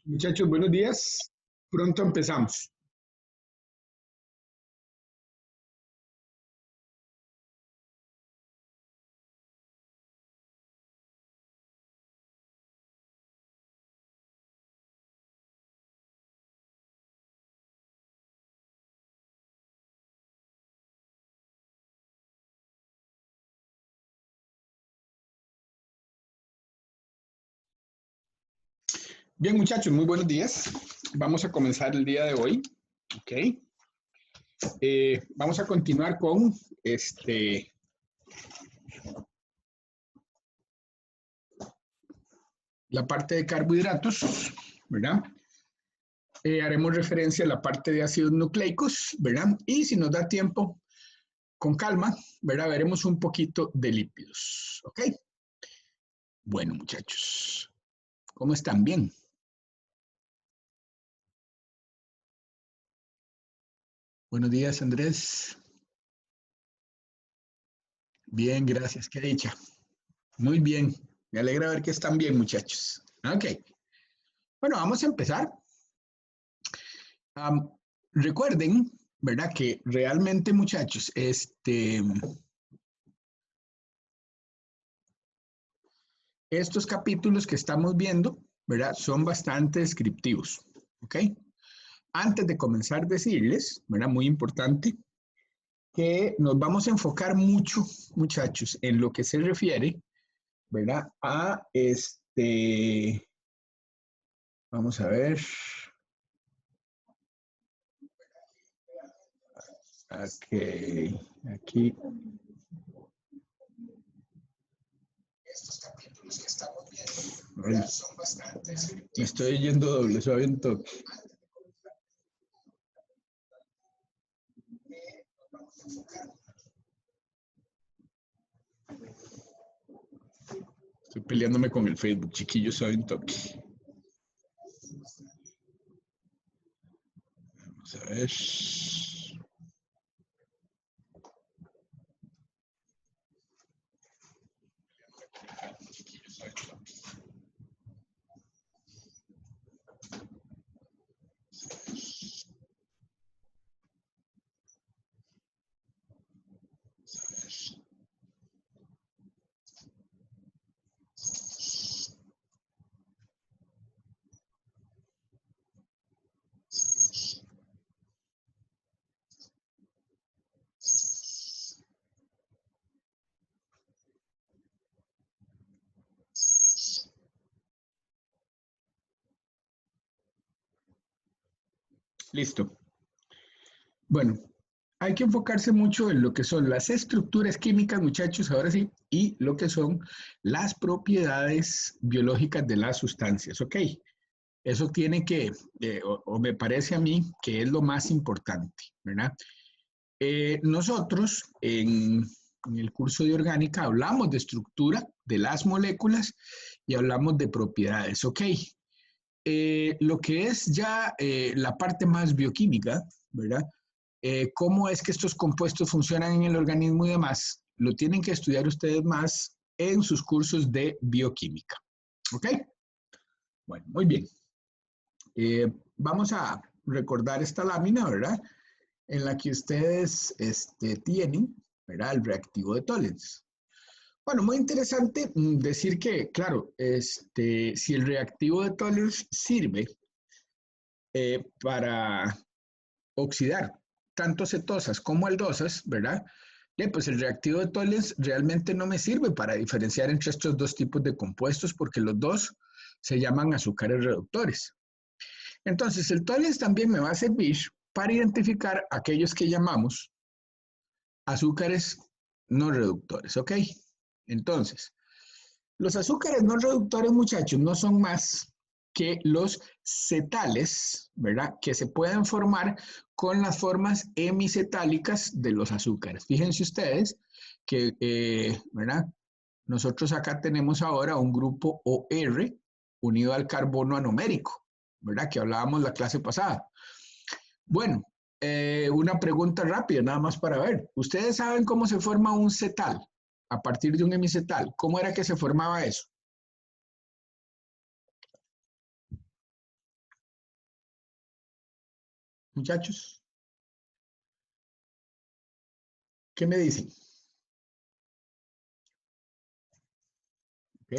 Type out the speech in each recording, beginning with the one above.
Muchachos, buenos días. Pronto empezamos. Bien, muchachos, muy buenos días. Vamos a comenzar el día de hoy. Ok. Vamos a continuar con la parte de carbohidratos, ¿verdad? Haremos referencia a la parte de ácidos nucleicos, ¿verdad? Y si nos da tiempo, con calma, ¿verdad? Veremos un poquito de lípidos, ¿ok? Bueno, muchachos, ¿cómo están? Bien. Buenos días, Andrés. Bien, gracias, qué dicha. Muy bien, me alegra ver que están bien, muchachos. Ok, bueno, vamos a empezar. Um, Recuerden, ¿verdad? Que realmente, muchachos, estos capítulos que estamos viendo, ¿verdad? Son bastante descriptivos, ¿ok? Antes de comenzar, decirles, ¿verdad? Muy importante, que nos vamos a enfocar mucho, muchachos, en lo que se refiere, ¿verdad? A vamos a ver. Ok, aquí. Estos capítulos que estamos viendo, ¿verdad? Son bastante descriptivos. Me estoy yendo doble, suave un toque. Estoy peleándome con el Facebook, chiquillos, suave un toque. Vamos a ver. Listo. Bueno, hay que enfocarse mucho en lo que son las estructuras químicas, muchachos, ahora sí, y lo que son las propiedades biológicas de las sustancias, ¿ok? Eso tiene que, o me parece a mí, que es lo más importante, ¿verdad? Nosotros en el curso de orgánica hablamos de estructura de las moléculas y hablamos de propiedades, ¿ok? Lo que es ya la parte más bioquímica, ¿verdad? Cómo es que estos compuestos funcionan en el organismo y demás, lo tienen que estudiar ustedes más en sus cursos de bioquímica. ¿Ok? Bueno, muy bien. Vamos a recordar esta lámina, ¿verdad? En la que ustedes tienen, ¿verdad? El reactivo de Tollens. Bueno, muy interesante decir que, claro, si el reactivo de Tollens sirve para oxidar tanto cetosas como aldosas, ¿verdad? Pues el reactivo de Tollens realmente no me sirve para diferenciar entre estos dos tipos de compuestos porque los dos se llaman azúcares reductores. Entonces, el Tollens también me va a servir para identificar aquellos que llamamos azúcares no reductores, ¿ok? Entonces, los azúcares no reductores, muchachos, no son más que los cetales, ¿verdad? Que se pueden formar con las formas hemicetálicas de los azúcares. Fíjense ustedes que, ¿verdad? Nosotros acá tenemos ahora un grupo OR unido al carbono anomérico, ¿verdad? Que hablábamos la clase pasada. Bueno, una pregunta rápida, nada más para ver. ¿Ustedes saben cómo se forma un cetal? a partir de un hemicetal. ¿Cómo era que se formaba eso? Muchachos, ¿qué me dicen? ¿Ok?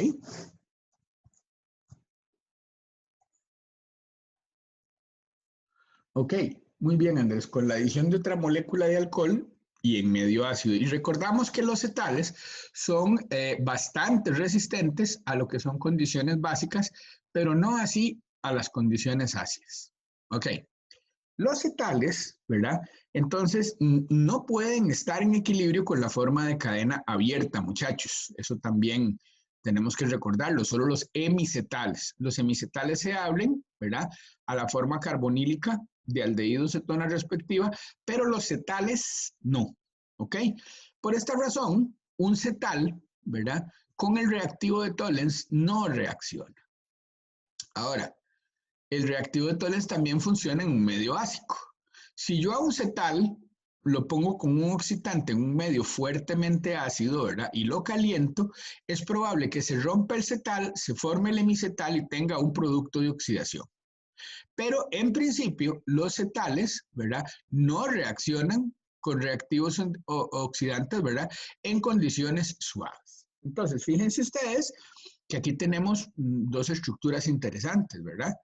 Ok, muy bien, Andrés. Con la adición de otra molécula de alcohol y en medio ácido. Y recordamos que los cetales son bastante resistentes a lo que son condiciones básicas, pero no así a las condiciones ácidas. Ok, los cetales, ¿verdad? Entonces, no pueden estar en equilibrio con la forma de cadena abierta, muchachos. Eso también tenemos que recordarlo. Solo los hemicetales. Los hemicetales se abren, ¿verdad? A la forma carbonílica de aldehído cetona respectiva, pero los cetales no. ¿Ok? Por esta razón, un cetal, ¿verdad? Con el reactivo de Tollens no reacciona. Ahora, el reactivo de Tollens también funciona en un medio básico. Si yo a un cetal lo pongo con un oxidante en un medio fuertemente ácido, ¿verdad? Y lo caliento, es probable que se rompa el cetal, se forme el hemicetal y tenga un producto de oxidación. Pero en principio, los cetales, ¿verdad? No reaccionan con reactivos oxidantes, ¿verdad? En condiciones suaves. Entonces, fíjense ustedes que aquí tenemos dos estructuras interesantes, ¿verdad?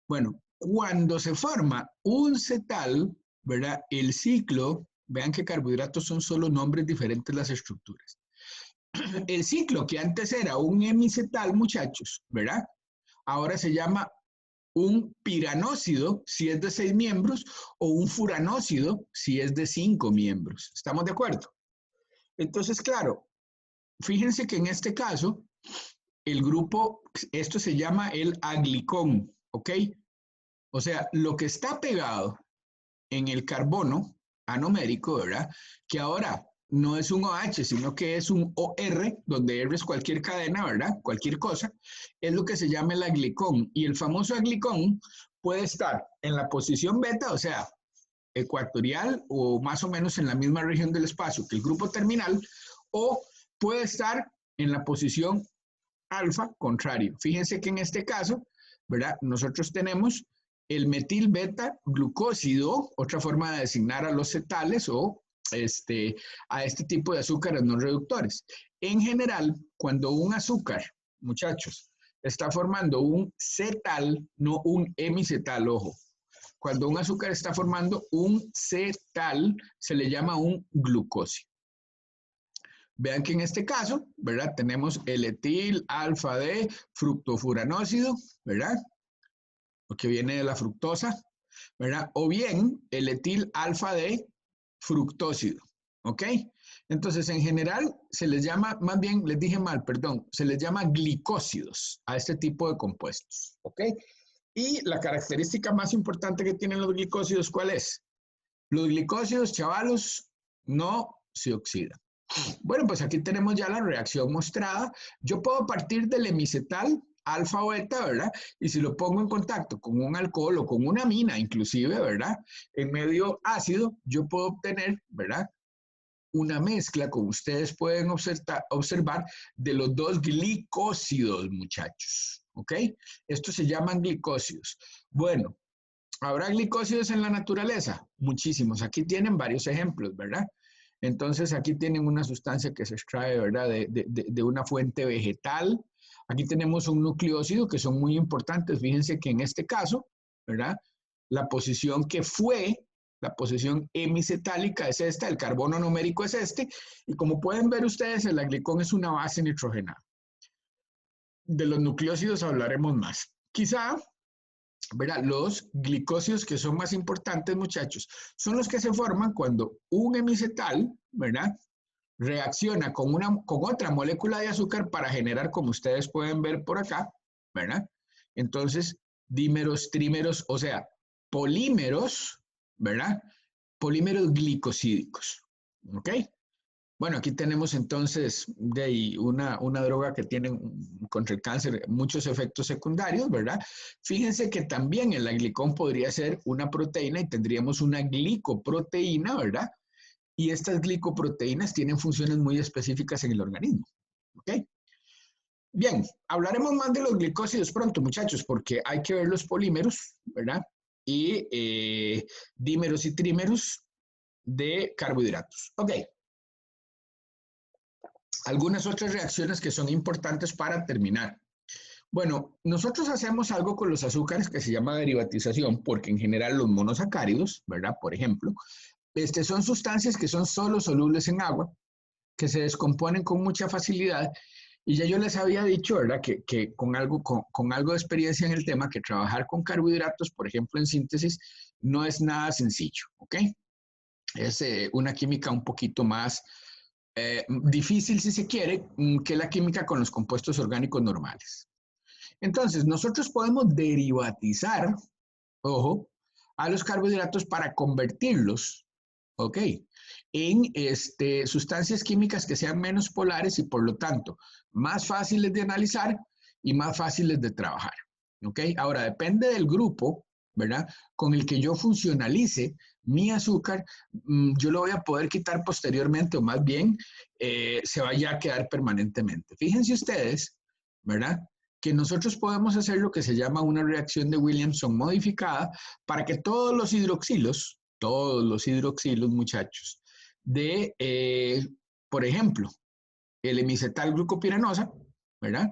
Bueno, cuando se forma un cetal, ¿verdad? El ciclo, vean que carbohidratos son solo nombres diferentes las estructuras. El ciclo que antes era un hemicetal, muchachos, ¿verdad? Ahora se llama un piranócido si es de 6 miembros o un furanócido si es de 5 miembros. ¿Estamos de acuerdo? Entonces, claro, fíjense que en este caso, el grupo, esto se llama el aglicón, ¿ok? O sea, lo que está pegado en el carbono anomérico, ¿verdad? Que ahora no es un OH, sino que es un OR, donde R es cualquier cadena, ¿verdad? Cualquier cosa, es lo que se llama el aglicón. Y el famoso aglicón puede estar en la posición beta, o sea, ecuatorial o más o menos en la misma región del espacio que el grupo terminal, o puede estar en la posición alfa contrario. Fíjense que en este caso, ¿verdad? Nosotros tenemos el metil beta glucósido, otra forma de designar a los cetales o a este tipo de azúcares no reductores. En general, cuando un azúcar, muchachos, está formando un cetal, no un hemicetal, ojo. Cuando un azúcar está formando un cetal, se le llama un glucósido. Vean que en este caso, ¿verdad? Tenemos el etil alfa D fructofuranócido, ¿verdad? Lo que viene de la fructosa, ¿verdad? O bien el etil alfa D fructósido, ¿ok? Entonces, en general, se les llama, más bien, les dije mal, perdón, se les llama glicósidos a este tipo de compuestos, ¿ok? Y la característica más importante que tienen los glicósidos, ¿cuál es? Los glicósidos, chavalos, no se oxidan. Bueno, pues aquí tenemos ya la reacción mostrada. Yo puedo partir del hemicetal alfa o beta, ¿verdad? Y si lo pongo en contacto con un alcohol o con una amina, inclusive, ¿verdad? En medio ácido, yo puedo obtener, ¿verdad? Una mezcla, como ustedes pueden observar, de los dos glicósidos, muchachos, ¿ok? Estos se llaman glicósidos. Bueno, ¿habrá glicósidos en la naturaleza? Muchísimos. Aquí tienen varios ejemplos, ¿verdad? Entonces, aquí tienen una sustancia que se extrae, ¿verdad? De una fuente vegetal. Aquí tenemos un nucleósido que son muy importantes. Fíjense que en este caso, ¿verdad? La posición que fue, la posición hemicetálica es esta, el carbono numérico es este, y como pueden ver ustedes, el aglicón es una base nitrogenada. De los nucleósidos hablaremos más. Quizá, ¿verdad? Los glicósidos que son más importantes, muchachos, son los que se forman cuando un hemicetal, ¿verdad? Reacciona con otra molécula de azúcar para generar, como ustedes pueden ver por acá, ¿verdad? Entonces, dímeros, trímeros, o sea, polímeros, ¿verdad? Polímeros glicosídicos, ¿ok? Bueno, aquí tenemos entonces una droga que tiene contra el cáncer muchos efectos secundarios, ¿verdad? Fíjense que también el aglicón podría ser una proteína y tendríamos una glicoproteína, ¿verdad? y estas glicoproteínas tienen funciones muy específicas en el organismo. ¿Ok? Bien, hablaremos más de los glicósidos pronto, muchachos, porque hay que ver los polímeros, ¿verdad? Y dímeros y trímeros de carbohidratos. Ok. Algunas otras reacciones que son importantes para terminar. Bueno, nosotros hacemos algo con los azúcares que se llama derivatización, porque en general los monosacáridos, ¿verdad? Por ejemplo, son sustancias que son solo solubles en agua, que se descomponen con mucha facilidad. Y ya yo les había dicho, ¿verdad? Que con algo de experiencia en el tema, que trabajar con carbohidratos, por ejemplo, en síntesis, no es nada sencillo, ¿ok? Es una química un poquito más difícil, si se quiere, que la química con los compuestos orgánicos normales. Entonces, nosotros podemos derivatizar, ojo, a los carbohidratos para convertirlos, ¿ok? En sustancias químicas que sean menos polares y por lo tanto más fáciles de analizar y más fáciles de trabajar, ¿ok? Ahora, depende del grupo, ¿verdad? Con el que yo funcionalice mi azúcar, yo lo voy a poder quitar posteriormente o más bien se vaya a quedar permanentemente. Fíjense ustedes, ¿verdad? Que nosotros podemos hacer lo que se llama una reacción de Williamson modificada para que todos los hidroxilos, muchachos, por ejemplo, el hemicetal glucopiranosa, ¿verdad?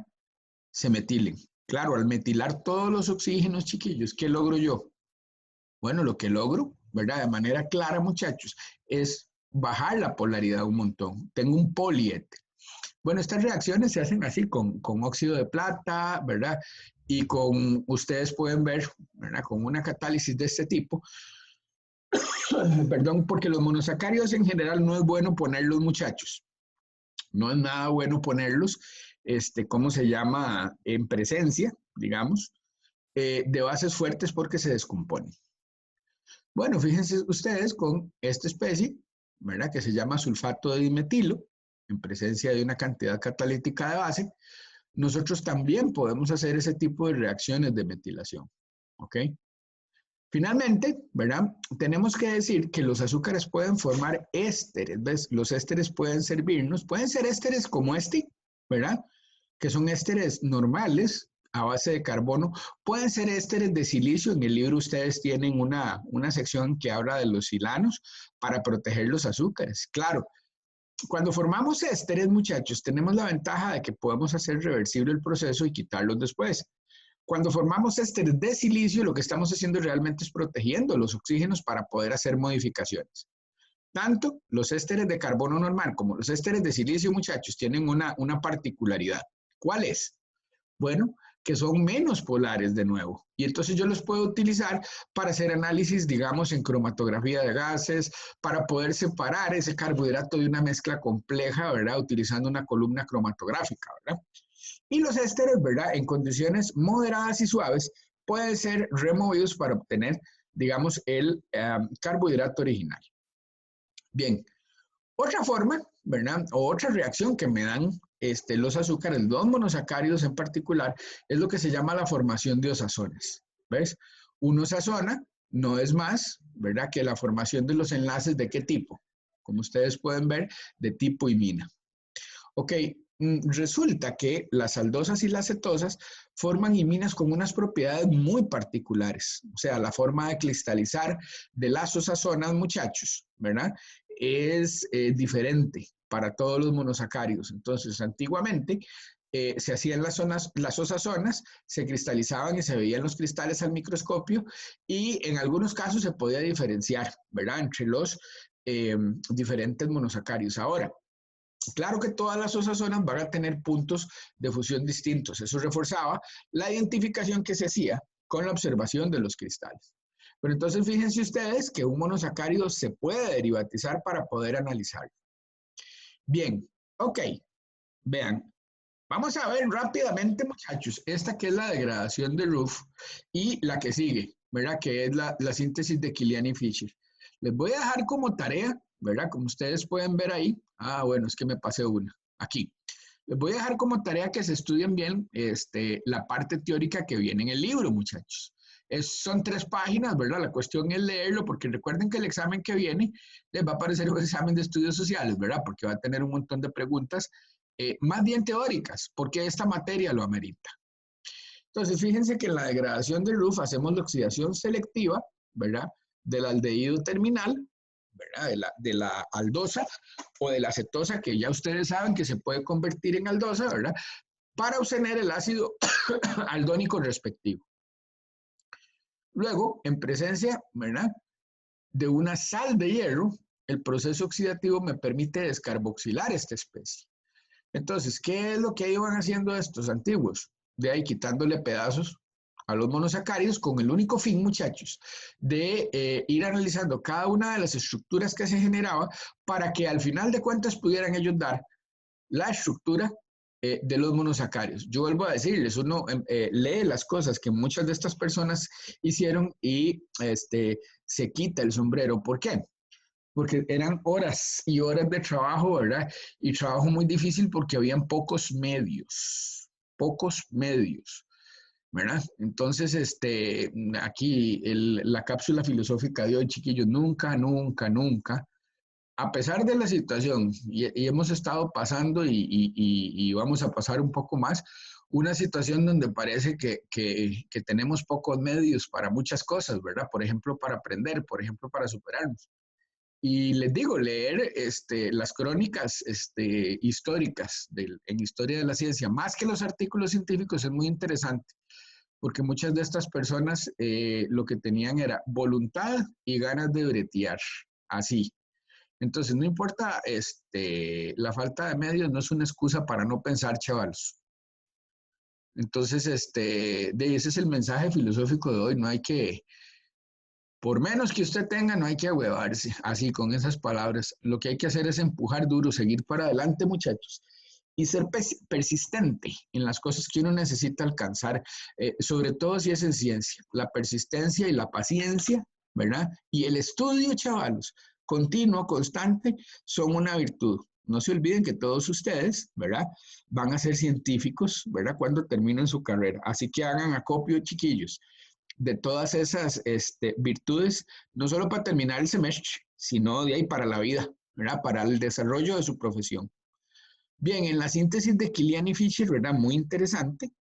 Se metilen. Claro, al metilar todos los oxígenos, chiquillos, ¿qué logro yo? Bueno, lo que logro, ¿verdad? De manera clara, muchachos, es bajar la polaridad un montón. Tengo un poliéter. Bueno, estas reacciones se hacen así con óxido de plata, ¿verdad? Y ustedes pueden ver, ¿verdad? Con una catálisis de este tipo, perdón, porque los monosacáridos en general no es bueno ponerlos, muchachos. No es nada bueno ponerlos, ¿cómo se llama? En presencia, digamos, de bases fuertes porque se descomponen. Bueno, fíjense ustedes con esta especie, ¿verdad? Que se llama sulfato de dimetilo, en presencia de una cantidad catalítica de base, nosotros también podemos hacer ese tipo de reacciones de metilación, ¿ok? Finalmente, ¿verdad? Tenemos que decir que los azúcares pueden formar ésteres, ¿ves? Los ésteres pueden servirnos, pueden ser ésteres como este, ¿verdad? Que son ésteres normales a base de carbono, pueden ser ésteres de silicio. En el libro ustedes tienen una sección que habla de los silanos para proteger los azúcares. Claro, cuando formamos ésteres, muchachos, tenemos la ventaja de que podemos hacer reversible el proceso y quitarlos después. Cuando formamos ésteres de silicio, lo que estamos haciendo realmente es protegiendo los oxígenos para poder hacer modificaciones. Tanto los ésteres de carbono normal como los ésteres de silicio, muchachos, tienen una particularidad. ¿Cuál es? Bueno, que son menos polares de nuevo. Y entonces yo los puedo utilizar para hacer análisis, digamos, en cromatografía de gases, para poder separar ese carbohidrato de una mezcla compleja, ¿verdad? Utilizando una columna cromatográfica, ¿verdad? Y los ésteres, ¿verdad? En condiciones moderadas y suaves, pueden ser removidos para obtener, digamos, el carbohidrato original. Bien, otra forma, ¿verdad? O otra reacción que me dan los azúcares, los monosacáridos en particular, es lo que se llama la formación de osazones. ¿Ves? Una osazona no es más, ¿verdad? Que la formación de los enlaces de qué tipo. Como ustedes pueden ver, de tipo imina. Ok, resulta que las aldosas y las cetosas forman iminas con unas propiedades muy particulares. O sea, la forma de cristalizar de las osazonas, muchachos, ¿verdad? Es diferente para todos los monosacáridos. Entonces, antiguamente se hacían las osazonas, se cristalizaban y se veían los cristales al microscopio y en algunos casos se podía diferenciar, ¿verdad? Entre los diferentes monosacáridos. Ahora, claro que todas las osazonas van a tener puntos de fusión distintos. Eso reforzaba la identificación que se hacía con la observación de los cristales. Pero entonces fíjense ustedes que un monosacárido se puede derivatizar para poder analizarlo. Bien, ok, vean. Vamos a ver rápidamente, muchachos, esta que es la degradación de Ruff y la que sigue, ¿verdad? Que es la síntesis de Killian y Fischer. Les voy a dejar como tarea, ¿verdad? Como ustedes pueden ver ahí. Ah, bueno, es que me pasé una. Aquí. Les voy a dejar como tarea que se estudien bien la parte teórica que viene en el libro, muchachos. Son 3 páginas, ¿verdad? La cuestión es leerlo, porque recuerden que el examen que viene les va a parecer un examen de estudios sociales, ¿verdad? Porque va a tener un montón de preguntas, más bien teóricas, porque esta materia lo amerita. Entonces, fíjense que en la degradación de RUF hacemos la oxidación selectiva, ¿verdad? Del aldehído terminal, ¿verdad? De la aldosa o de la cetosa, que ya ustedes saben que se puede convertir en aldosa, ¿verdad? Para obtener el ácido aldónico respectivo. Luego, en presencia, ¿verdad?, de una sal de hierro, el proceso oxidativo me permite descarboxilar esta especie. Entonces, ¿qué es lo que iban haciendo estos antiguos? De ahí quitándole pedazos a los monosacáridos con el único fin, muchachos, de ir analizando cada una de las estructuras que se generaba para que al final de cuentas pudieran ellos dar la estructura de los monosacáridos. Yo vuelvo a decirles, uno lee las cosas que muchas de estas personas hicieron y se quita el sombrero. ¿Por qué? Porque eran horas y horas de trabajo, ¿verdad? Y trabajo muy difícil porque habían pocos medios, ¿verdad? Entonces, aquí la cápsula filosófica de hoy, chiquillos, nunca, a pesar de la situación, y hemos estado pasando y vamos a pasar un poco más, una situación donde parece que tenemos pocos medios para muchas cosas, ¿verdad? Por ejemplo, para aprender, por ejemplo, para superarnos. Y les digo, leer las crónicas históricas en historia de la ciencia, más que los artículos científicos, es muy interesante, porque muchas de estas personas lo que tenían era voluntad y ganas de bretear, así. Entonces, no importa, la falta de medios no es una excusa para no pensar, chavalos. Entonces, ese es el mensaje filosófico de hoy. No hay que, por menos que usted tenga, no hay que ahuevarse, así con esas palabras. Lo que hay que hacer es empujar duro, seguir para adelante, muchachos, y ser persistente en las cosas que uno necesita alcanzar, sobre todo si es en ciencia. La persistencia y la paciencia, ¿verdad? Y el estudio, chavalos, continuo, constante, son una virtud. No se olviden que todos ustedes, ¿verdad?, van a ser científicos, ¿verdad?, cuando terminen su carrera. Así que hagan acopio, chiquillos, de todas esas virtudes, no solo para terminar el semestre, sino de ahí para la vida, ¿verdad?, para el desarrollo de su profesión. Bien, en la síntesis de Kilian y Fischer, ¿verdad?, muy interesante,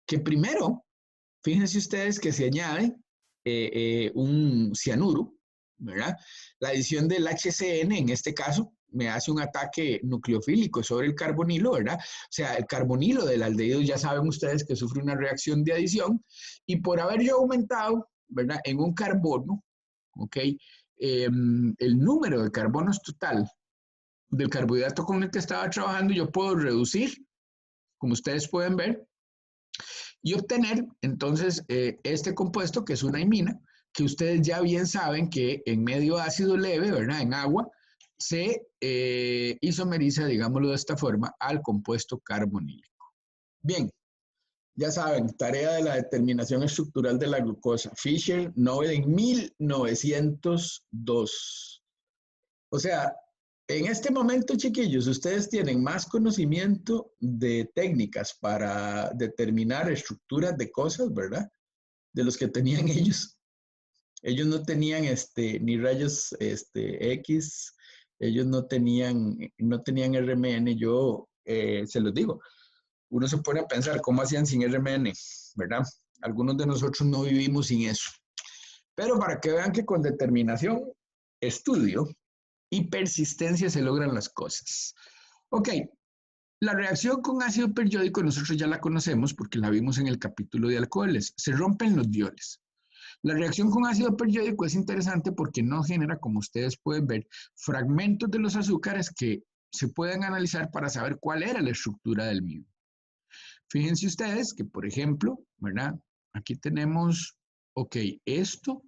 que primero, fíjense ustedes que se añade un cianuro, ¿verdad? La adición del HCN, en este caso, me hace un ataque nucleofílico sobre el carbonilo, ¿verdad? O sea, el carbonilo del aldehído ya saben ustedes que sufre una reacción de adición, y por haber yo aumentado, ¿verdad?, en un carbono, ¿ok?, el número de carbonos total del carbohidrato con el que estaba trabajando, yo puedo reducir, como ustedes pueden ver, y obtener entonces este compuesto, que es una imina, que ustedes ya bien saben que en medio ácido leve, ¿verdad?, en agua, se isomeriza, digámoslo de esta forma, al compuesto carbonílico. Bien, ya saben, tarea de la determinación estructural de la glucosa. Fischer, Nobel en 1902. O sea, en este momento, chiquillos, ustedes tienen más conocimiento de técnicas para determinar estructuras de cosas, ¿verdad?, de los que tenían ellos. Ellos no tenían ni rayos X, ellos no tenían RMN. Yo se los digo, uno se pone a pensar cómo hacían sin RMN, ¿verdad? Algunos de nosotros no vivimos sin eso. Pero para que vean que con determinación, estudio y persistencia se logran las cosas. Ok, la reacción con ácido periódico nosotros ya la conocemos porque la vimos en el capítulo de alcoholes. Se rompen los dioles. La reacción con ácido periódico es interesante porque no genera, como ustedes pueden ver, fragmentos de los azúcares que se pueden analizar para saber cuál era la estructura del mismo. Fíjense ustedes que, por ejemplo, ¿verdad?, aquí tenemos, ok, esto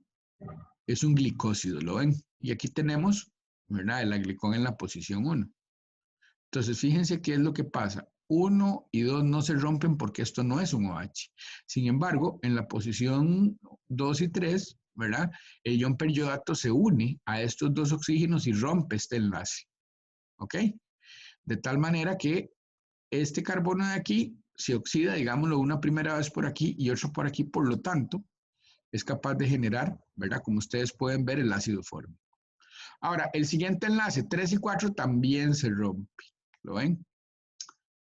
es un glicósido, ¿lo ven? Y aquí tenemos, ¿verdad?, el aglicón en la posición 1. Entonces, fíjense qué es lo que pasa. 1 y 2 no se rompen porque esto no es un OH. Sin embargo, en la posición 2 y 3, ¿verdad?, el ion periodato se une a estos dos oxígenos y rompe este enlace. ¿Ok? De tal manera que este carbono de aquí se oxida, digámoslo, una primera vez por aquí y otro por aquí. Por lo tanto, es capaz de generar, ¿verdad? Como ustedes pueden ver, el ácido fórmico. Ahora, el siguiente enlace, 3 y 4, también se rompe. ¿Lo ven?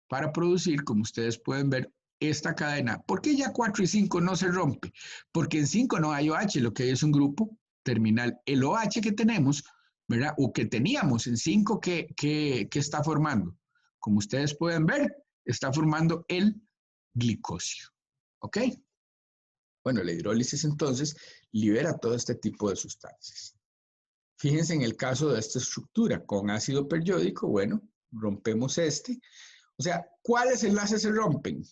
Para producir, como ustedes pueden ver, esta cadena. ¿Por qué ya 4 y 5 no se rompe? Porque en 5 no hay OH, lo que hay es un grupo terminal. El OH que tenemos, ¿verdad? O que teníamos en 5, ¿qué está formando? Como ustedes pueden ver, está formando el glicosio. ¿Ok? Bueno, la hidrólisis entonces libera todo este tipo de sustancias. Fíjense en el caso de esta estructura con ácido periódico, bueno, rompemos este. O sea, ¿cuáles enlaces se rompen?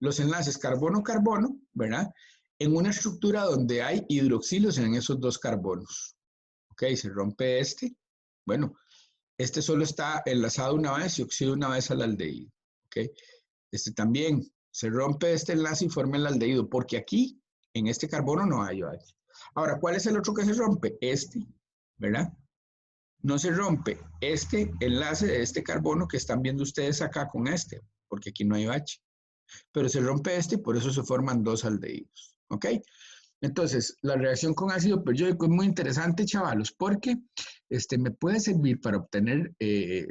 Los enlaces carbono-carbono, ¿verdad? En una estructura donde hay hidroxilos en esos dos carbonos. ¿Ok? Se rompe este. Bueno, este solo está enlazado una vez y oxida una vez al aldehído. ¿Ok? Este también se rompe este enlace y forma el aldehído, porque aquí, en este carbono, no hay OH. Ahora, ¿cuál es el otro que se rompe? Este, ¿verdad? No se rompe este enlace de este carbono que están viendo ustedes acá con este, porque aquí no hay OH. Pero se rompe este y por eso se forman dos aldehídos. ¿Ok? Entonces, la reacción con ácido periódico es muy interesante, chavalos, porque me puede servir para obtener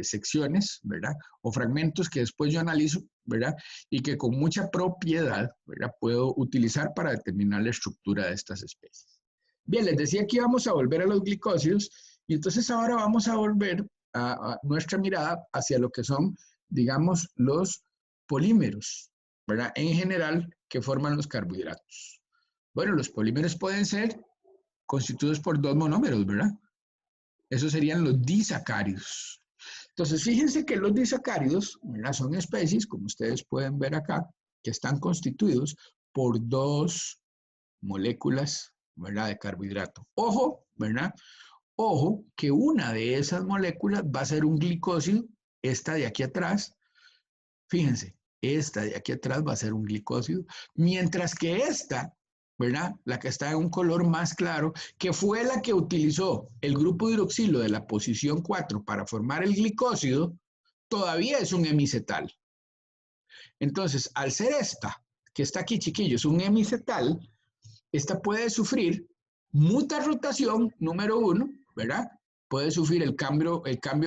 secciones, ¿verdad? O fragmentos que después yo analizo, ¿verdad? Y que con mucha propiedad, ¿verdad? Puedo utilizar para determinar la estructura de estas especies. Bien, les decía que íbamos a volver a los glicósidos y entonces ahora vamos a volver a nuestra mirada hacia lo que son, digamos, los polímeros, ¿verdad? En general, que forman los carbohidratos. Bueno, los polímeros pueden ser constituidos por dos monómeros, ¿verdad? Esos serían los disacáridos. Entonces, fíjense que los disacáridos, ¿verdad? Son especies, como ustedes pueden ver acá, que están constituidos por dos moléculas, ¿verdad? De carbohidrato. Ojo, ¿verdad? Ojo que una de esas moléculas va a ser un glicósido, esta de aquí atrás, fíjense, esta de aquí atrás va a ser un glicósido, mientras que esta, ¿verdad? La que está en un color más claro, que fue la que utilizó el grupo hidroxilo de la posición 4 para formar el glicósido, todavía es un hemicetal. Entonces, al ser esta, que está aquí, chiquillos, un hemicetal, esta puede sufrir mutarrotación número 1, ¿verdad? Puede sufrir el cambio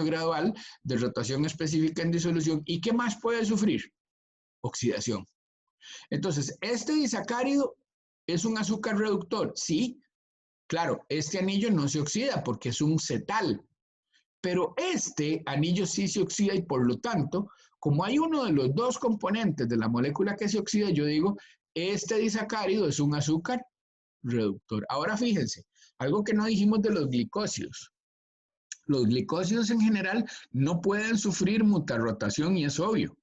gradual de rotación específica en disolución. ¿Y qué más puede sufrir? Oxidación. Entonces, este disacárido es un azúcar reductor, sí, claro, este anillo no se oxida porque es un cetal, pero este anillo sí se oxida y por lo tanto, como hay uno de los dos componentes de la molécula que se oxida, yo digo, este disacárido es un azúcar reductor. Ahora fíjense, algo que no dijimos de los glicósidos. Los glicósidos en general no pueden sufrir mutarrotación y es obvio.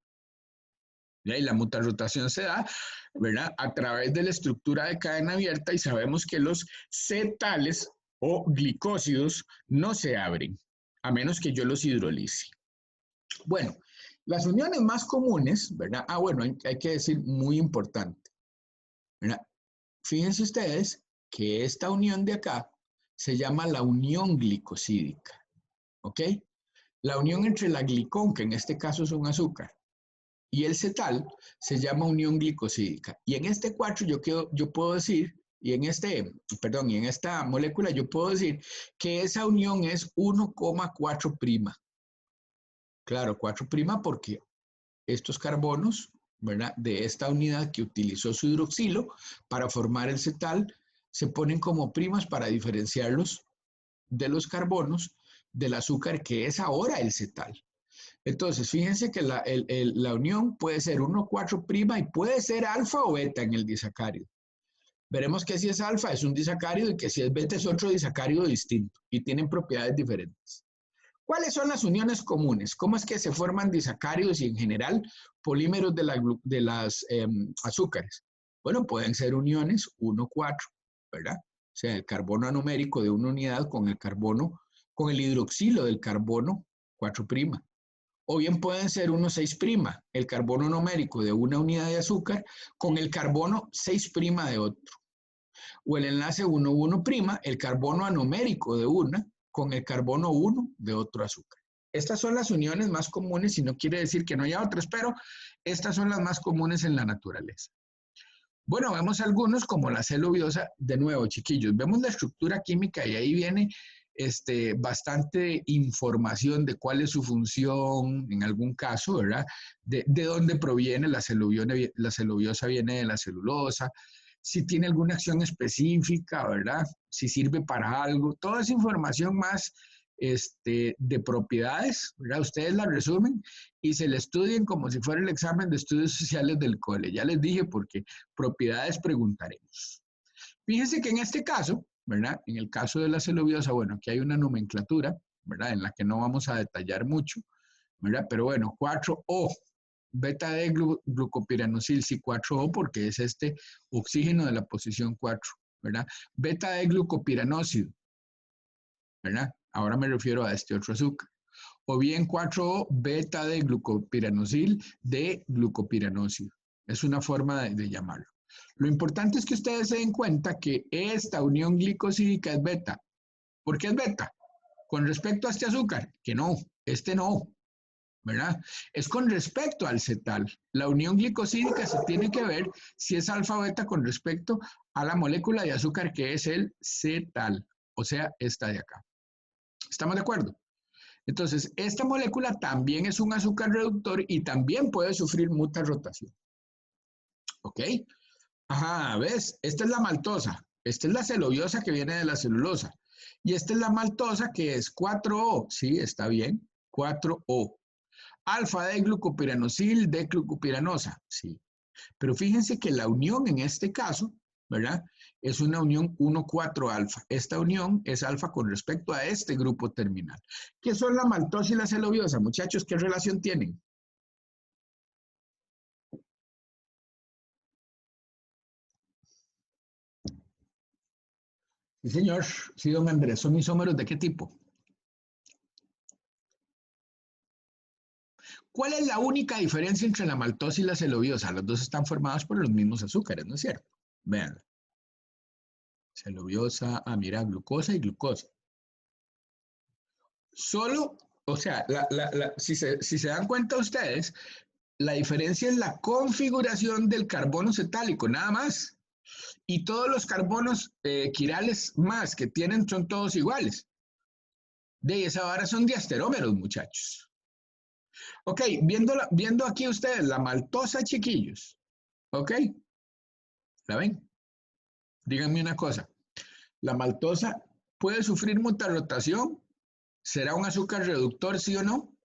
Y la mutarrotación se da, ¿verdad? A través de la estructura de cadena abierta y sabemos que los cetales o glicósidos no se abren, a menos que yo los hidrolice. Bueno, las uniones más comunes, ¿verdad? Bueno, hay que decir muy importante, ¿verdad? Fíjense ustedes que esta unión de acá se llama la unión glicosídica, ¿ok? La unión entre la glicón, que en este caso es un azúcar, y el cetal se llama unión glicosídica. Y en este 4 yo puedo decir, y en esta molécula yo puedo decir que esa unión es 1,4'. Claro, 4' porque estos carbonos, ¿verdad? De esta unidad que utilizó su hidroxilo para formar el cetal, se ponen como primas para diferenciarlos de los carbonos del azúcar que es ahora el cetal. Entonces, fíjense que la unión puede ser 1,4' y puede ser alfa o beta en el disacárido. Veremos que si es alfa es un disacárido y que si es beta es otro disacárido distinto y tienen propiedades diferentes. ¿Cuáles son las uniones comunes? ¿Cómo es que se forman disacáridos y en general polímeros de las azúcares? Bueno, pueden ser uniones 1,4, ¿verdad? O sea, el carbono anomérico de una unidad con el hidroxilo del carbono 4'. O bien pueden ser 1,6', el carbono numérico de una unidad de azúcar con el carbono 6' de otro. O el enlace 1,1', el carbono anomérico de una con el carbono 1 de otro azúcar. Estas son las uniones más comunes y no quiere decir que no haya otras, pero estas son las más comunes en la naturaleza. Bueno, vemos algunos como la celuliosa, de nuevo, chiquillos, vemos la estructura química y ahí viene bastante información de cuál es su función, en algún caso, ¿verdad? De dónde proviene la celuliosa viene de la celulosa, si tiene alguna acción específica, ¿verdad? Si sirve para algo, toda esa información más de propiedades, ¿verdad? Ustedes la resumen y se le estudien como si fuera el examen de estudios sociales del cole. Ya les dije porque propiedades preguntaremos. Fíjense que en este caso, ¿verdad? En el caso de la celuliosa, bueno, aquí hay una nomenclatura, ¿verdad? En la que no vamos a detallar mucho, ¿verdad? Pero bueno, 4O, beta de glucopiranosil, sí, 4O porque es este oxígeno de la posición 4, ¿verdad? Beta de glucopiranósido, ¿verdad? Ahora me refiero a este otro azúcar. O bien 4O beta de glucopiranosil de glucopiranósido. Es una forma de llamarlo. Lo importante es que ustedes se den cuenta que esta unión glicosídica es beta. ¿Por qué es beta? Con respecto a este azúcar, que no, este no, ¿verdad? Es con respecto al cetal. La unión glicosídica se tiene que ver si es alfa o beta con respecto a la molécula de azúcar que es el cetal, o sea, esta de acá. ¿Estamos de acuerdo? Entonces, esta molécula también es un azúcar reductor y también puede sufrir muta rotación. ¿Ok? Ajá, ¿ves? Esta es la maltosa. Esta es la celuliosa que viene de la celulosa. Y esta es la maltosa que es 4O. Sí, está bien. 4O. Alfa de glucopiranosil de glucopiranosa. Sí. Pero fíjense que la unión en este caso, ¿verdad? Es una unión 1,4 alfa. Esta unión es alfa con respecto a este grupo terminal. ¿Qué son la maltosa y la celuliosa? Muchachos, ¿qué relación tienen? Sí, señor. Sí, don Andrés. ¿Son isómeros de qué tipo? ¿Cuál es la única diferencia entre la maltosa y la celuliosa? Los dos están formados por los mismos azúcares, ¿no es cierto? Vean. Celuliosa, mira, glucosa y glucosa. Solo, o sea, si se dan cuenta ustedes, la diferencia es la configuración del carbono cetálico, nada más. Y todos los carbonos quirales más que tienen son todos iguales. De esa vara son diasterómeros, muchachos. Ok, viendo aquí ustedes la maltosa, chiquillos. Ok, ¿la ven? Díganme una cosa. ¿La maltosa puede sufrir mutarotación? ¿Será un azúcar reductor, sí o no?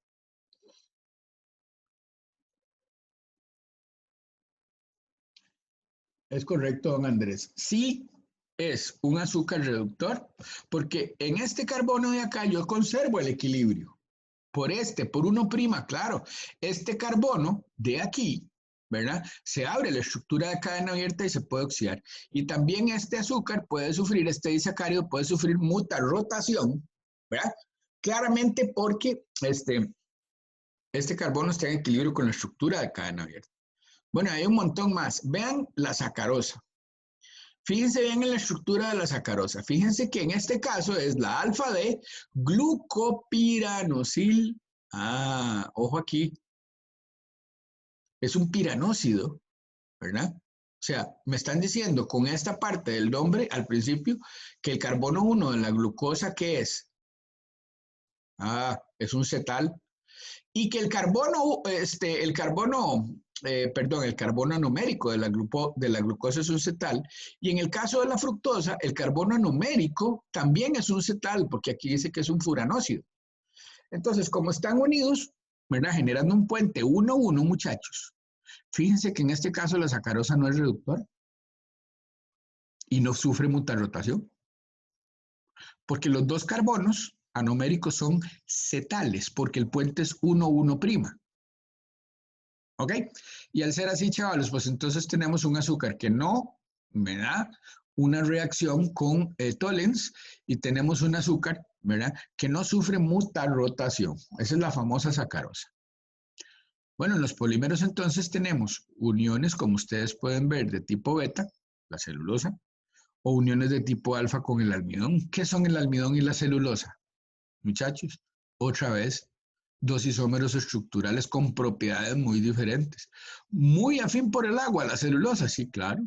Es correcto, don Andrés. Sí es un azúcar reductor, porque en este carbono de acá yo conservo el equilibrio. Por 1', claro. Este carbono de aquí, ¿verdad? Se abre la estructura de cadena abierta y se puede oxidar. Y también este azúcar puede sufrir, este disacárido puede sufrir mutarotación, ¿verdad? Claramente porque este carbono está en equilibrio con la estructura de cadena abierta. Bueno, hay un montón más. Vean la sacarosa. Fíjense bien en la estructura de la sacarosa. Fíjense que en este caso es la alfa de glucopiranosil. Ojo aquí. Es un piranócido, ¿verdad? O sea, me están diciendo con esta parte del nombre al principio que el carbono 1 de la glucosa, ¿qué es? Es un cetal. Y que el carbono numérico de la glucosa es un cetal. Y en el caso de la fructosa, el carbono numérico también es un cetal, porque aquí dice que es un furanócido. Entonces, como están unidos, ¿verdad? Generando un puente 1,1, muchachos. Fíjense que en este caso la sacarosa no es reductor y no sufre mutarrotación, porque los dos carbonos anoméricos son cetales, porque el puente es 1,1'. ¿Ok? Y al ser así, chavalos, pues entonces tenemos un azúcar que no me da una reacción con Tollens y tenemos un azúcar, ¿verdad? Que no sufre mutarrotación. Esa es la famosa sacarosa. Bueno, en los polímeros entonces tenemos uniones, como ustedes pueden ver, de tipo beta, la celulosa, o uniones de tipo alfa con el almidón. ¿Qué son el almidón y la celulosa? Muchachos, otra vez, dos isómeros estructurales con propiedades muy diferentes. Muy afín por el agua, la celulosa, sí, claro.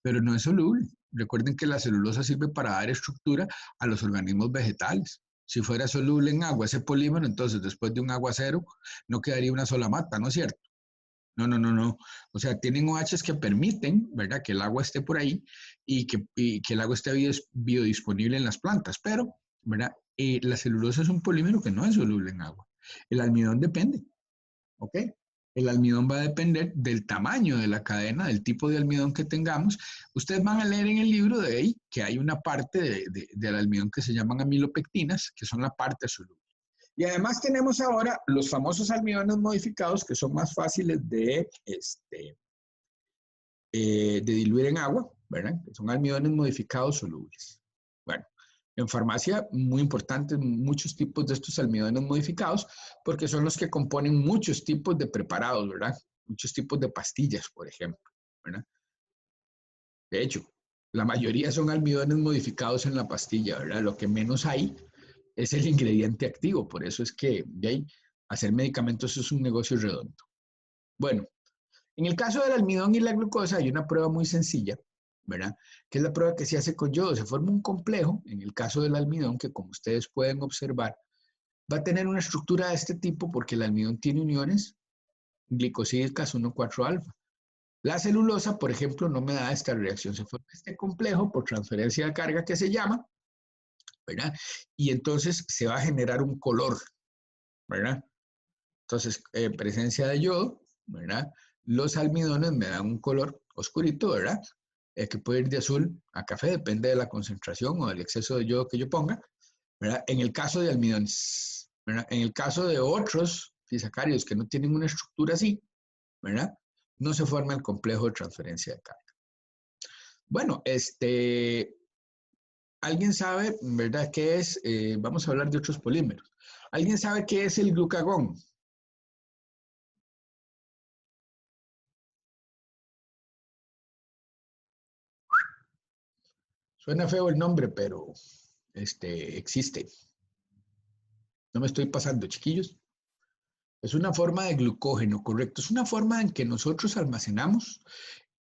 pero no es soluble. Recuerden que la celulosa sirve para dar estructura a los organismos vegetales. Si fuera soluble en agua ese polímero, entonces después de un aguacero no quedaría una sola mata, ¿no es cierto? No, no, no, no. O sea, tienen OHs que permiten, ¿verdad?, que el agua esté por ahí y que el agua esté biodisponible en las plantas, pero, ¿verdad? La celulosa es un polímero que no es soluble en agua. El almidón depende, ¿ok? El almidón va a depender del tamaño de la cadena, del tipo de almidón que tengamos. Ustedes van a leer en el libro de ahí que hay una parte del almidón que se llaman amilopectinas, que son la parte soluble. Y además tenemos ahora los famosos almidones modificados que son más fáciles de diluir en agua, ¿verdad? Que son almidones modificados solubles. Bueno, en farmacia, muy importantes muchos tipos de estos almidones modificados porque son los que componen muchos tipos de preparados, ¿verdad? Muchos tipos de pastillas, por ejemplo, ¿verdad? De hecho, la mayoría son almidones modificados en la pastilla, ¿verdad? Lo que menos hay es el ingrediente activo, por eso es que de ahí, hacer medicamentos es un negocio redondo. Bueno, en el caso del almidón y la glucosa hay una prueba muy sencilla, ¿verdad? Que es la prueba que se hace con yodo. Se forma un complejo, en el caso del almidón, que como ustedes pueden observar, va a tener una estructura de este tipo porque el almidón tiene uniones glicosídicas 1,4-alfa. La celulosa, por ejemplo, no me da esta reacción. Se forma este complejo por transferencia de carga que se llama, ¿verdad? Y entonces se va a generar un color, ¿verdad? Entonces, presencia de yodo, ¿verdad? Los almidones me dan un color oscurito, ¿verdad? Que puede ir de azul a café, depende de la concentración o del exceso de yodo que yo ponga, ¿verdad? En el caso de almidones, ¿verdad? En el caso de otros disacáridos que no tienen una estructura así, ¿verdad? No se forma el complejo de transferencia de carga. Bueno, ¿alguien sabe, verdad, qué es? Vamos a hablar de otros polímeros. ¿Alguien sabe qué es el glucagón? Suena feo el nombre, pero existe. No me estoy pasando, chiquillos. Es una forma de glucógeno, correcto. Es una forma en que nosotros almacenamos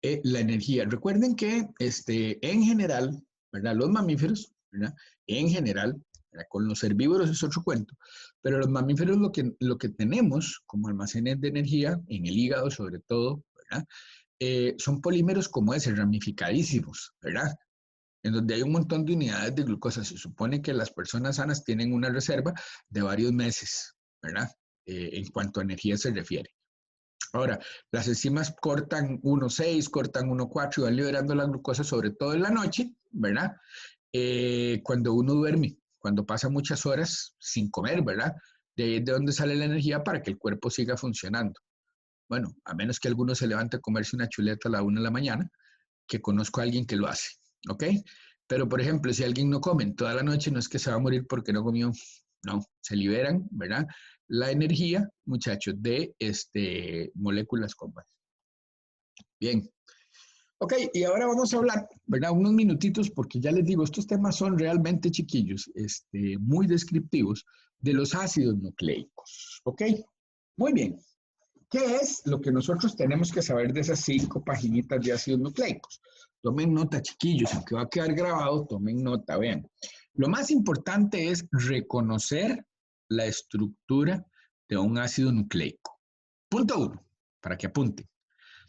la energía. Recuerden que en general, ¿verdad? Los mamíferos, ¿verdad? En general, ¿verdad? Con los herbívoros es otro cuento, pero los mamíferos lo que tenemos como almacenes de energía, en el hígado sobre todo, ¿verdad? Son polímeros como ese, ramificadísimos, ¿verdad? En donde hay un montón de unidades de glucosa. Se supone que las personas sanas tienen una reserva de varios meses, ¿verdad? En cuanto a energía se refiere. Ahora, las enzimas cortan 1,6, cortan 1,4 y van liberando la glucosa, sobre todo en la noche, ¿verdad? Cuando uno duerme, cuando pasa muchas horas sin comer, ¿verdad? De ahí es de donde sale la energía para que el cuerpo siga funcionando. Bueno, a menos que alguno se levante a comerse una chuleta a la 1 de la mañana, que conozco a alguien que lo hace, ¿ok? Pero, por ejemplo, si alguien no come toda la noche, no es que se va a morir porque no comió, no, se liberan, ¿verdad? La energía, muchachos, de moléculas comunes. Bien, ok, y ahora vamos a hablar, ¿verdad? Unos minutitos, porque ya les digo, estos temas son realmente chiquillos, muy descriptivos, de los ácidos nucleicos, ¿ok? Muy bien. ¿Qué es lo que nosotros tenemos que saber de esas 5 paginitas de ácidos nucleicos? Tomen nota, chiquillos, aunque va a quedar grabado, tomen nota, vean. Lo más importante es reconocer la estructura de un ácido nucleico. Punto 1, para que apunten.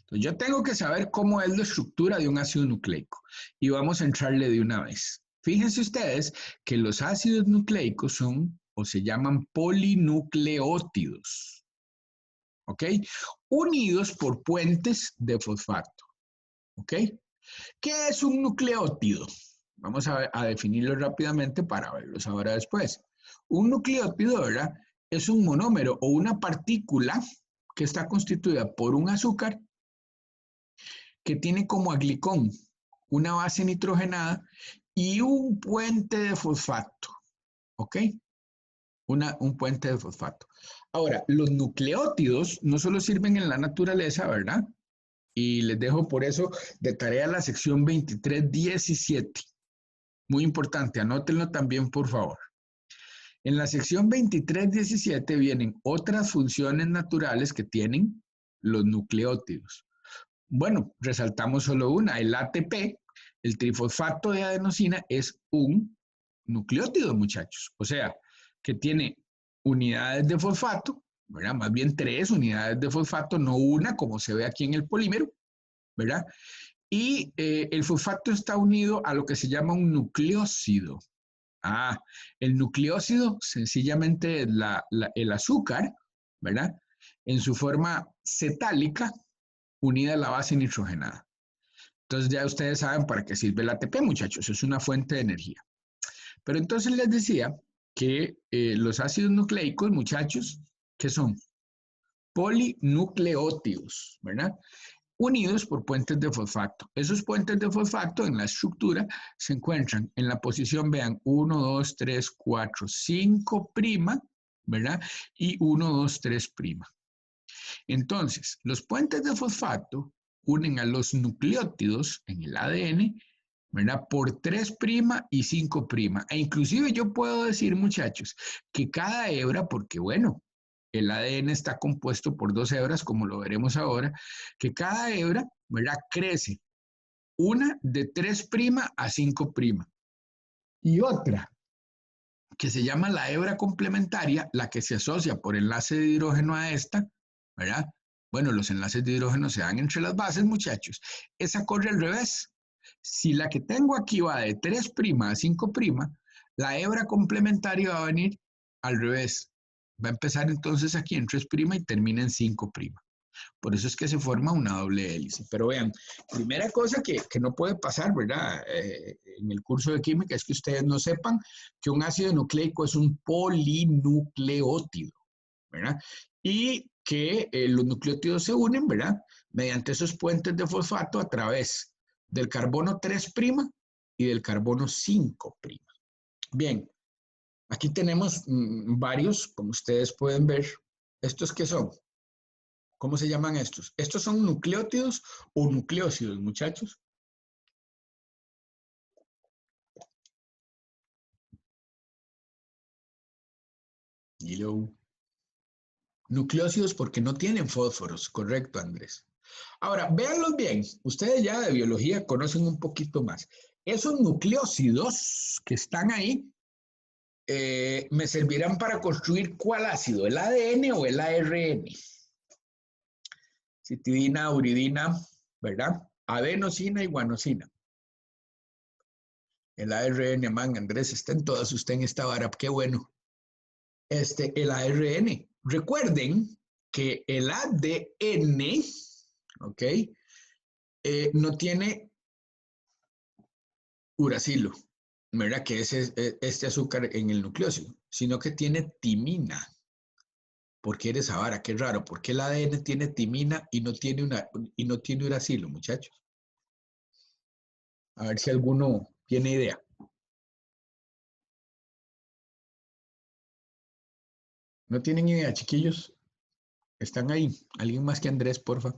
Entonces, yo tengo que saber cómo es la estructura de un ácido nucleico y vamos a entrarle de una vez. Fíjense ustedes que los ácidos nucleicos son o se llaman polinucleótidos. ¿Ok? Unidos por puentes de fosfato. ¿Ok? ¿Qué es un nucleótido? Vamos a definirlo rápidamente para verlos ahora después. Un nucleótido, ¿verdad? Es un monómero o una partícula que está constituida por un azúcar que tiene como aglicón una base nitrogenada y un puente de fosfato. ¿Ok? Un puente de fosfato. Ahora, los nucleótidos no solo sirven en la naturaleza, ¿verdad? Y les dejo por eso de tarea la sección 2317. Muy importante, anótenlo también, por favor. En la sección 2317 vienen otras funciones naturales que tienen los nucleótidos. Bueno, resaltamos solo una, el ATP, el trifosfato de adenosina, es un nucleótido, muchachos. O sea, que tiene unidades de fosfato, ¿verdad? Más bien 3 unidades de fosfato, no una, como se ve aquí en el polímero, ¿verdad? Y el fosfato está unido a lo que se llama un nucleósido. Ah, el nucleósido sencillamente es el azúcar, ¿verdad? En su forma cetálica unida a la base nitrogenada. Entonces ya ustedes saben para qué sirve el ATP, muchachos, es una fuente de energía. Pero entonces les decía que los ácidos nucleicos, muchachos, ¿qué son? Polinucleótidos, ¿verdad? Unidos por puentes de fosfato. Esos puentes de fosfato en la estructura se encuentran en la posición, vean, 1, 2, 3, 4, 5', ¿verdad? Y 1, 2, 3'. Entonces, los puentes de fosfato unen a los nucleótidos en el ADN, ¿verdad? Por 3' y 5'. E inclusive yo puedo decir, muchachos, que cada hebra, porque bueno, el ADN está compuesto por 2 hebras, como lo veremos ahora, que cada hebra, ¿verdad? Crece una de 3' a 5'. Y otra, que se llama la hebra complementaria, la que se asocia por enlace de hidrógeno a esta, ¿verdad? Bueno, los enlaces de hidrógeno se dan entre las bases, muchachos. Esa corre al revés. Si la que tengo aquí va de 3' a 5', la hebra complementaria va a venir al revés. Va a empezar entonces aquí en 3' y termina en 5'. Por eso es que se forma una doble hélice. Pero vean, primera cosa que no puede pasar, ¿verdad? En el curso de química es que ustedes no sepan que un ácido nucleico es un polinucleótido, ¿verdad? Y que los nucleótidos se unen, ¿verdad? Mediante esos puentes de fosfato a través del carbono 3' y del carbono 5'. Bien, aquí tenemos varios, como ustedes pueden ver. ¿Estos qué son? ¿Cómo se llaman estos? ¿Estos son nucleótidos o nucleósidos, muchachos? Hello. Nucleósidos porque no tienen fósforos, correcto, Andrés. Ahora, véanlos bien, ustedes ya de biología conocen un poquito más. Esos nucleósidos que están ahí me servirán para construir ¿cuál ácido? ¿El ADN o el ARN? Citidina, uridina, ¿verdad? Adenosina y guanosina. El ARN, man, Andrés, está en todas, usted en esta vara, qué bueno. El ARN. Recuerden que el ADN, ¿ok? No tiene uracilo, ¿verdad? Que es este azúcar en el nucleósido, sino que tiene timina. ¿Por qué eres ahora? Qué raro. ¿Por qué el ADN tiene timina y no tiene uracilo, muchachos? A ver si alguno tiene idea. ¿No tienen idea, chiquillos? ¿Están ahí? ¿Alguien más que Andrés, porfa?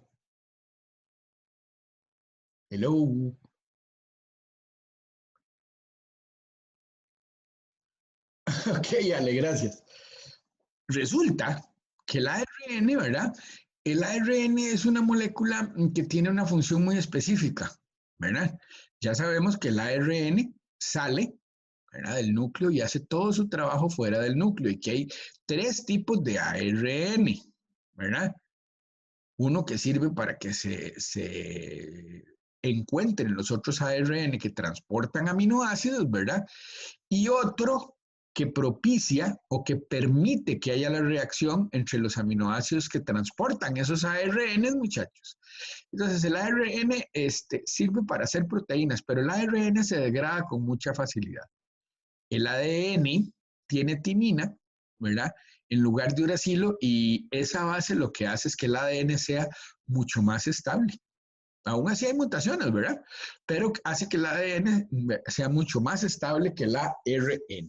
Hello. Ok, Ale, gracias. Resulta que el ARN, ¿verdad? El ARN es una molécula que tiene una función muy específica, ¿verdad? Ya sabemos que el ARN sale, ¿verdad? Del núcleo y hace todo su trabajo fuera del núcleo y que hay 3 tipos de ARN, ¿verdad? Uno que sirve para que se encuentren los otros ARN que transportan aminoácidos, ¿verdad? Y otro que propicia o que permite que haya la reacción entre los aminoácidos que transportan esos ARN, muchachos. Entonces, el ARN sirve para hacer proteínas, pero el ARN se degrada con mucha facilidad. El ADN tiene timina, ¿verdad? En lugar de uracilo, y esa base lo que hace es que el ADN sea mucho más estable. Aún así hay mutaciones, ¿verdad? Pero hace que el ADN sea mucho más estable que el ARN.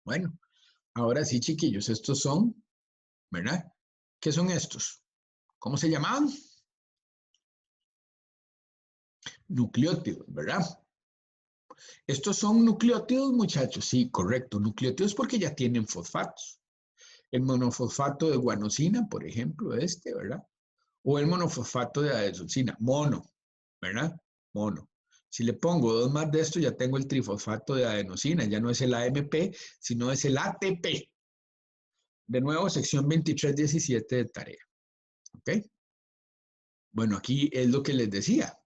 Bueno, ahora sí, chiquillos, estos son, ¿verdad? ¿Qué son estos? ¿Cómo se llamaban? Nucleótidos, ¿verdad? Estos son nucleótidos, muchachos. Sí, correcto. Nucleótidos porque ya tienen fosfatos. El monofosfato de guanosina, por ejemplo, ¿verdad? o el monofosfato de adenosina, mono, ¿verdad? Mono. Si le pongo 2 más de esto, ya tengo el trifosfato de adenosina, ya no es el AMP, sino es el ATP. De nuevo, sección 2317 de tarea. ¿Ok? Bueno, aquí es lo que les decía,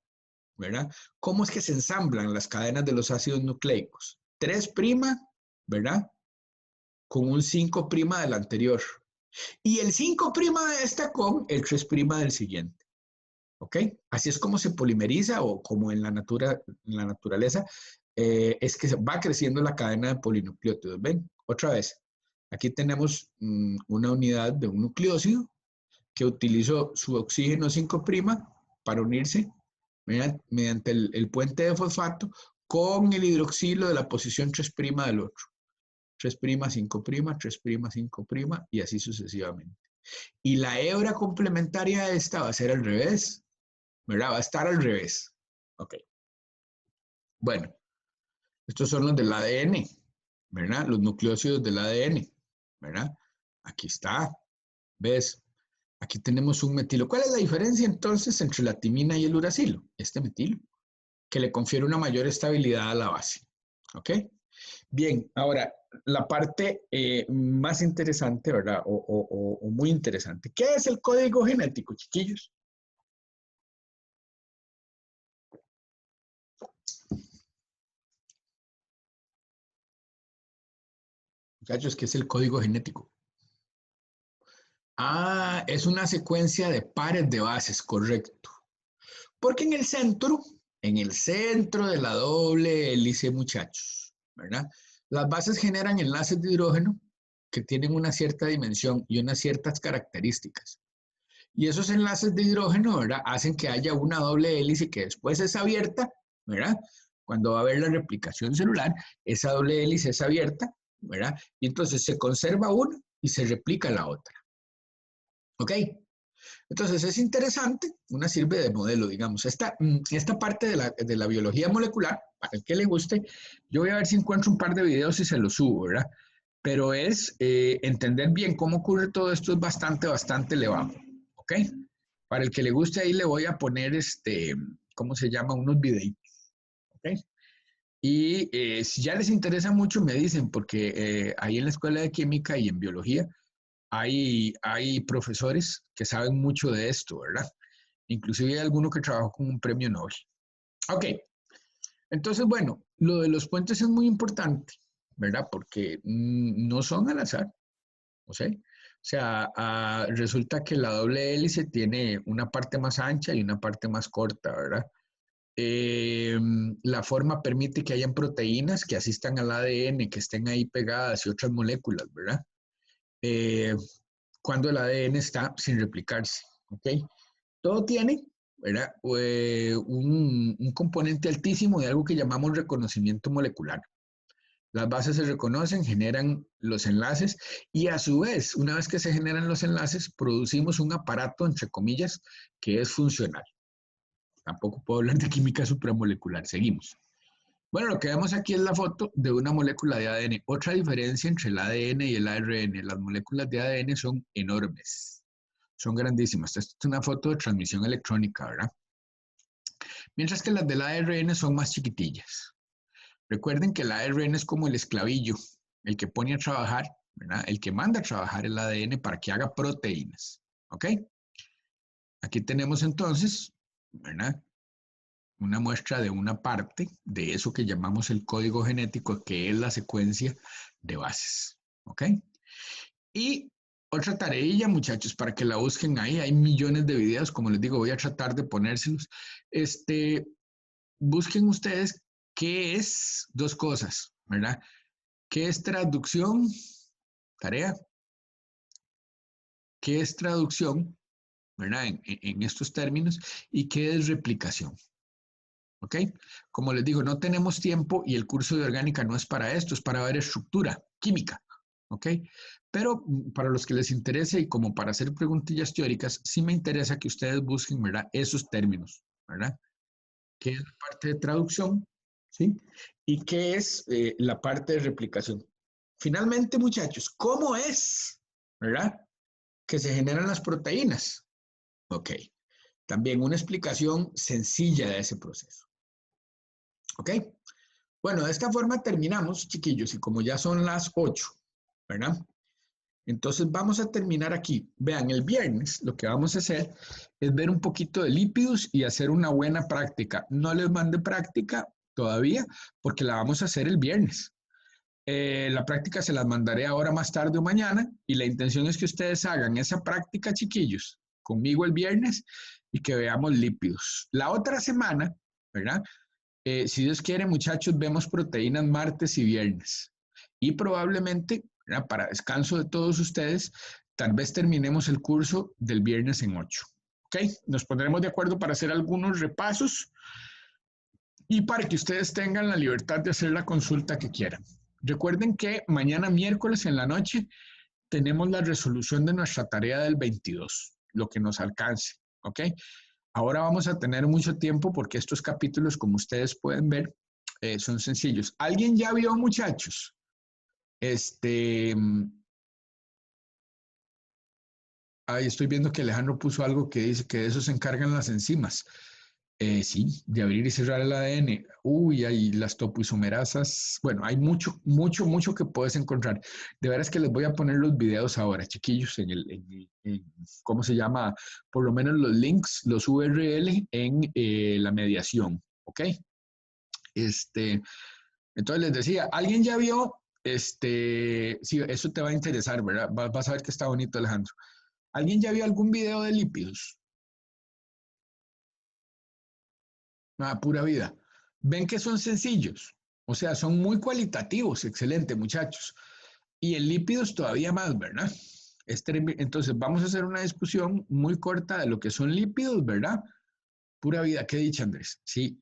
¿verdad? ¿Cómo es que se ensamblan las cadenas de los ácidos nucleicos? 3', ¿verdad? Con un 5' del anterior. Y el 5' de esta con el 3' del siguiente. ¿Ok? Así es como se polimeriza o como en la naturaleza es que va creciendo la cadena de polinucleótidos. ¿Ven? Otra vez. Aquí tenemos una unidad de un nucleócido que utilizó su oxígeno 5' para unirse mediante el puente de fosfato con el hidroxilo de la posición 3' del otro. 3', 5', 3', 5' y así sucesivamente. Y la hebra complementaria a esta va a ser al revés, ¿verdad? Va a estar al revés. Ok. Bueno, estos son los del ADN, ¿verdad? Los nucleócidos del ADN, ¿verdad? Aquí está, ¿ves? Aquí tenemos un metilo. ¿Cuál es la diferencia entonces entre la timina y el uracilo? Este metilo, que le confiere una mayor estabilidad a la base. ¿Ok? Bien, ahora, la parte más interesante, ¿verdad? O muy interesante. ¿Qué es el código genético, chiquillos? Muchachos, ¿qué es el código genético? Ah, es una secuencia de pares de bases, correcto. Porque en el centro de la doble hélice, muchachos, ¿verdad? Las bases generan enlaces de hidrógeno que tienen una cierta dimensión y unas ciertas características. Y esos enlaces de hidrógeno, ¿verdad? Hacen que haya una doble hélice que después es abierta, ¿verdad? Cuando va a haber la replicación celular, esa doble hélice es abierta, ¿verdad? Y entonces se conserva una y se replica la otra. ¿Ok? Entonces es interesante, una sirve de modelo, digamos. Esta parte de la biología molecular, para el que le guste, yo voy a ver si encuentro un par de videos y se los subo, ¿verdad? Pero es entender bien cómo ocurre todo esto es bastante elevado, ¿ok? Para el que le guste ahí le voy a poner, ¿cómo se llama? Unos videitos, ¿ok? Y si ya les interesa mucho, me dicen, porque ahí en la escuela de química y en biología hay profesores que saben mucho de esto, ¿verdad? Inclusive hay alguno que trabajó con un premio Nobel. Ok, entonces, bueno, lo de los puentes es muy importante, ¿verdad? Porque no son al azar, ¿o sea? O sea, resulta que la doble hélice tiene una parte más ancha y una parte más corta, ¿verdad? Eh, la forma permite que hayan proteínas que asistan al ADN, que estén ahí pegadas y otras moléculas, ¿verdad? Eh, cuando el ADN está sin replicarse, ¿ok? Todo tiene, ¿verdad? Un componente altísimo de algo que llamamos reconocimiento molecular. Las bases se reconocen, generan los enlaces y a su vez, una vez que se generan los enlaces, producimos un aparato, entre comillas, que es funcional. Tampoco puedo hablar de química supramolecular. Seguimos. Bueno, lo que vemos aquí es la foto de una molécula de ADN. Otra diferencia entre el ADN y el ARN. Las moléculas de ADN son enormes, son grandísimas. Esta es una foto de transmisión electrónica, ¿verdad? Mientras que las del ARN son más chiquitillas. Recuerden que el ARN es como el esclavillo, el que pone a trabajar, ¿verdad? El que manda a trabajar el ADN para que haga proteínas. ¿Ok? Aquí tenemos entonces, ¿verdad? Una muestra de una parte de eso que llamamos el código genético, que es la secuencia de bases. ¿Ok? Y otra tareilla, muchachos, para que la busquen ahí. Hay millones de videos, como les digo, voy a tratar de ponérselos. Busquen ustedes qué es dos cosas, ¿verdad? ¿Qué es traducción? Tarea. ¿Qué es traducción? ¿Verdad? En estos términos. ¿Y qué es replicación? ¿Ok? Como les digo, no tenemos tiempo y el curso de orgánica no es para esto, es para ver estructura química. ¿Ok? Pero para los que les interese y como para hacer preguntillas teóricas, sí me interesa que ustedes busquen, ¿verdad? Esos términos, ¿verdad? ¿Qué es la parte de traducción? ¿Sí? ¿Y qué es la parte de replicación? Finalmente, muchachos, ¿cómo es, ¿verdad? Que se generan las proteínas. Ok. También una explicación sencilla de ese proceso. Ok. Bueno, de esta forma terminamos, chiquillos, y como ya son las 8, ¿verdad? Entonces vamos a terminar aquí. Vean, el viernes lo que vamos a hacer es ver un poquito de lípidos y hacer una buena práctica. No les mande práctica todavía porque la vamos a hacer el viernes. La práctica se las mandaré ahora más tarde o mañana y la intención es que ustedes hagan esa práctica, chiquillos, conmigo el viernes y que veamos lípidos. La otra semana, ¿verdad? Si Dios quiere, muchachos, vemos proteínas martes y viernes. Y probablemente, ¿verdad? Para descanso de todos ustedes, tal vez terminemos el curso del viernes en 8. ¿Ok? Nos pondremos de acuerdo para hacer algunos repasos y para que ustedes tengan la libertad de hacer la consulta que quieran. Recuerden que mañana miércoles en la noche tenemos la resolución de nuestra tarea del 22, lo que nos alcance. ¿Ok? Ahora vamos a tener mucho tiempo porque estos capítulos, como ustedes pueden ver, son sencillos. ¿Alguien ya vio, muchachos? Ahí estoy viendo que Alejandro puso algo que dice que de eso se encargan las enzimas. Sí, de abrir y cerrar el ADN. Uy, hay las topoisomerasas. Bueno, hay mucho, mucho, mucho que puedes encontrar. De veras que les voy a poner los videos ahora, chiquillos, ¿cómo se llama? Por lo menos los links, los URL en la mediación, ¿ok? Entonces les decía, ¿alguien ya vio? Sí, eso te va a interesar, ¿verdad? Vas a ver que está bonito, Alejandro. ¿Alguien ya vio algún video de lípidos? Ah, pura vida. Ven que son sencillos, o sea, son muy cualitativos, excelente, muchachos. Y el lípidos todavía más, ¿verdad? Entonces, vamos a hacer una discusión muy corta de lo que son lípidos, ¿verdad? Pura vida, ¿qué dicho, Andrés? Sí.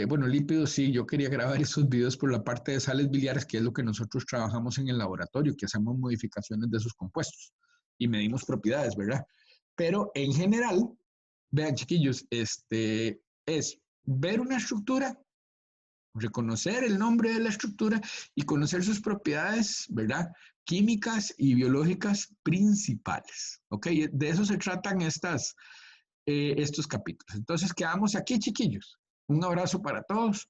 Bueno, lípidos, sí, yo quería grabar esos videos por la parte de sales biliares, que es lo que nosotros trabajamos en el laboratorio, que hacemos modificaciones de esos compuestos y medimos propiedades, ¿verdad? Pero en general, vean, chiquillos, es ver una estructura, reconocer el nombre de la estructura y conocer sus propiedades, ¿verdad? Químicas y biológicas principales, ¿ok? De eso se tratan estos capítulos. Entonces, quedamos aquí, chiquillos. Un abrazo para todos.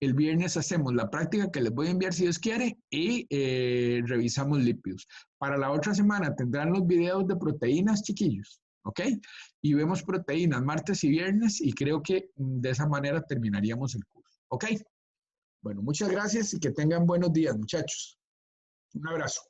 El viernes hacemos la práctica que les voy a enviar si Dios quiere y revisamos lípidos. Para la otra semana tendrán los videos de proteínas, chiquillos, ¿ok? Y vemos proteínas martes y viernes y creo que de esa manera terminaríamos el curso, ¿ok? Bueno, muchas gracias y que tengan buenos días, muchachos. Un abrazo.